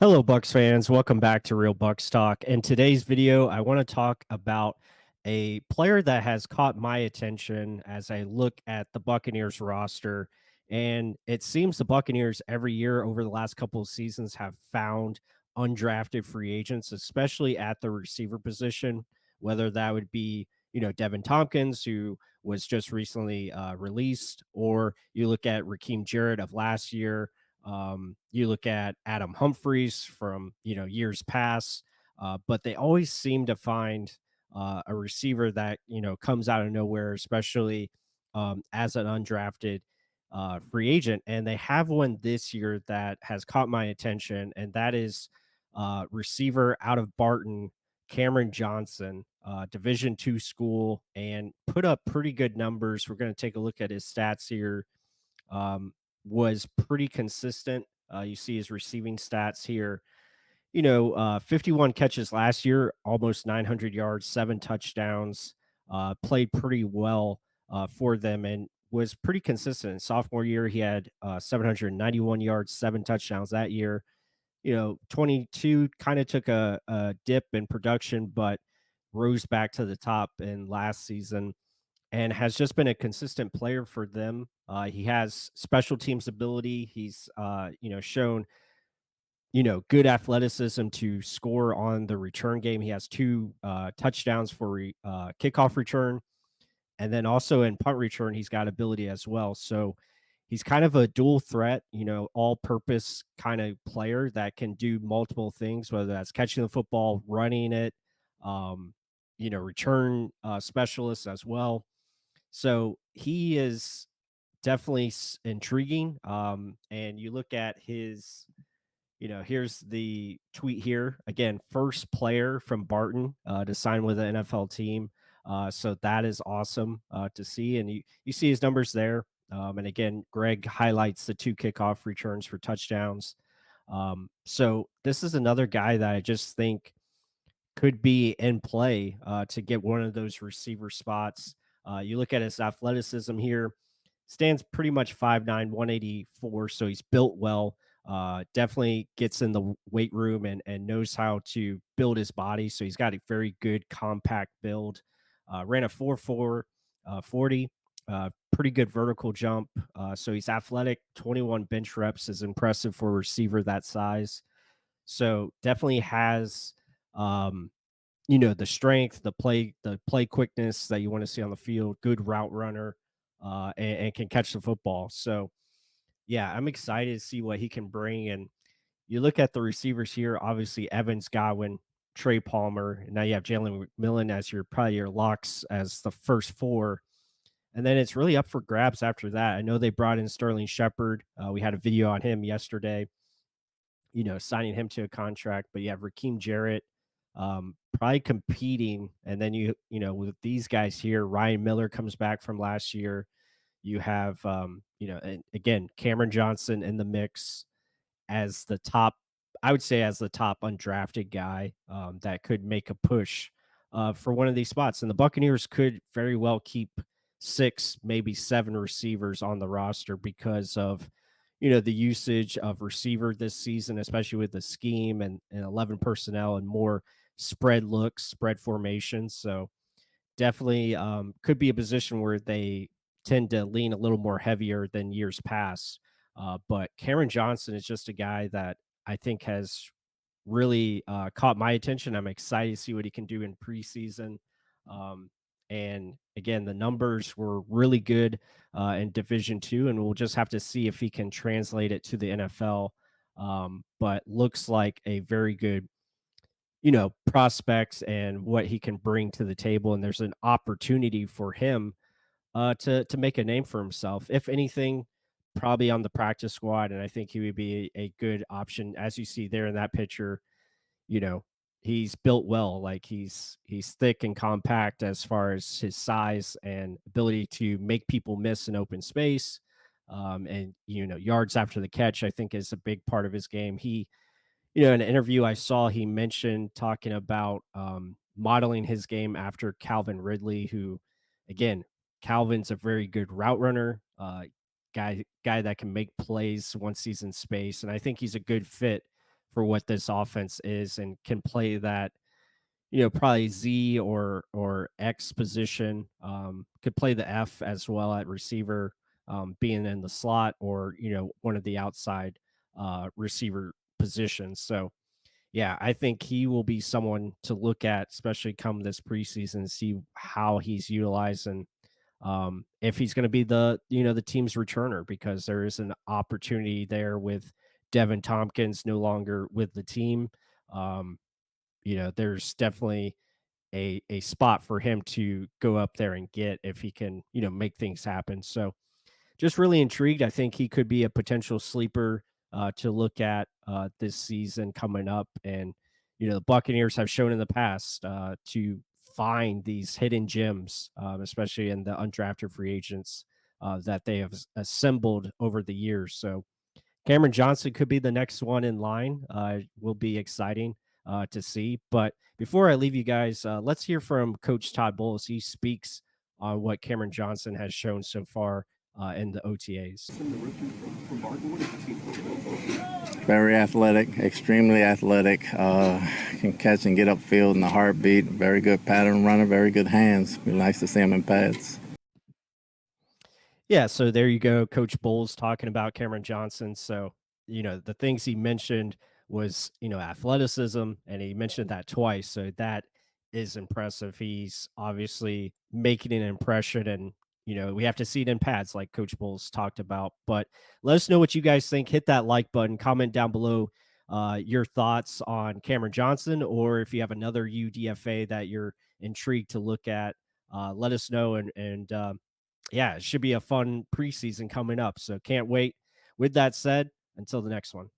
Hello, Bucks fans. Welcome back to Real Bucks Talk. In today's video, I want to talk about a player that has caught my attention as I look at the Buccaneers roster. And it seems the Buccaneers every year over the last couple of seasons have found undrafted free agents, especially at the receiver position, whether that would be, Devin Tompkins, who was just recently released, or you look at Raheem Jarrett of last year. You look at Adam Humphries from years past, but they always seem to find a receiver that comes out of nowhere, especially as an undrafted free agent. And they have one this year that has caught my attention, and that is receiver out of Barton, Kameron Johnson, Division II school, and put up pretty good numbers. We're going to take a look at his stats here. Was pretty consistent. You see his receiving stats here. 51 catches last year, almost 900 yards, 7 touchdowns. Played pretty well for them and was pretty consistent. In sophomore year, he had 791 yards, 7 touchdowns that year. 22 kind of took a dip in production, but rose back to the top in last season and has just been a consistent player for them. He has special teams ability. He's shown good athleticism to score on the return game. He has two touchdowns for kickoff return, and then also in punt return, he's got ability as well. So he's kind of a dual threat, all-purpose kind of player that can do multiple things, whether that's catching the football, running it, return specialist as well. So he is definitely intriguing. And you look at his, here's the tweet here again, first player from Barton to sign with an NFL team. So that is awesome to see. And you see his numbers there. And again, Greg highlights the two kickoff returns for touchdowns. So this is another guy that I just think could be in play to get one of those receiver spots. You look at his athleticism here, stands pretty much 5'9", 184, so he's built well. Definitely gets in the weight room and knows how to build his body. So he's got a very good compact build. Ran a 4.4 40, pretty good vertical jump. So he's athletic. 21 bench reps is impressive for a receiver that size. So definitely has the strength, the play quickness that you want to see on the field, good route runner, and can catch the football. So yeah, I'm excited to see what he can bring. And you look at the receivers here, obviously Evans, Godwin, Trey Palmer, and now you have Jalen McMillan as your locks as the first four. And then it's really up for grabs after that. I know they brought in Sterling Shepard. We had a video on him yesterday, signing him to a contract. But you have Raheem Jarrett, probably competing. And then with these guys here, Ryan Miller comes back from last year. You have, and again, Kameron Johnson in the mix as the top, I would say, as the top undrafted guy that could make a push for one of these spots. And the Buccaneers could very well keep 6, maybe 7 receivers on the roster because of, the usage of receiver this season, especially with the scheme and 11 personnel and more spread looks, spread formations. So definitely could be a position where they tend to lean a little more heavier than years past. But Karen Johnson is just a guy that I think has really caught my attention. I'm excited to see what he can do in preseason. Um, and again, the numbers were really good in Division II, and we'll just have to see if he can translate it to the NFL. But looks like a very good prospects and what he can bring to the table. And there's an opportunity for him to make a name for himself. If anything, probably on the practice squad. And I think he would be a good option. As you see there in that picture, you know, he's built well. Like he's thick and compact as far as his size and ability to make people miss in open space. And yards after the catch, I think, is a big part of his game. In an interview I saw, he mentioned talking about modeling his game after Calvin Ridley, who, again, Calvin's a very good route runner, guy that can make plays once he's in space, and I think he's a good fit for what this offense is and can play that, probably Z or X position. Could play the F as well at receiver, being in the slot or one of the outside receiver positions. So yeah, I think he will be someone to look at, especially come this preseason, see how he's utilized and if he's going to be the team's returner, because there is an opportunity there with Devin Tompkins no longer with the team. Um, there's definitely a spot for him to go up there and get if he can make things happen. So just really intrigued. I think he could be a potential sleeper to look at this season coming up. And, the Buccaneers have shown in the past to find these hidden gems, especially in the undrafted free agents that they have assembled over the years. So Cameron Johnson could be the next one in line. Will be exciting to see. But before I leave you guys, let's hear from Coach Todd Bowles. He speaks on what Cameron Johnson has shown so far in the OTAs. Very athletic, extremely athletic. Can catch and get upfield in a heartbeat. Very good pattern runner, very good hands. Be nice to see him in pads. Yeah, so there you go. Coach Bowles talking about Cameron Johnson. So, the things he mentioned was, athleticism, and he mentioned that twice. So that is impressive. He's obviously making an impression, and, we have to see it in pads like Coach Bowles talked about. But let us know what you guys think. Hit that like button, comment down below your thoughts on Cameron Johnson, or if you have another UDFA that you're intrigued to look at, let us know. And yeah, it should be a fun preseason coming up. So can't wait. With that said, until the next one.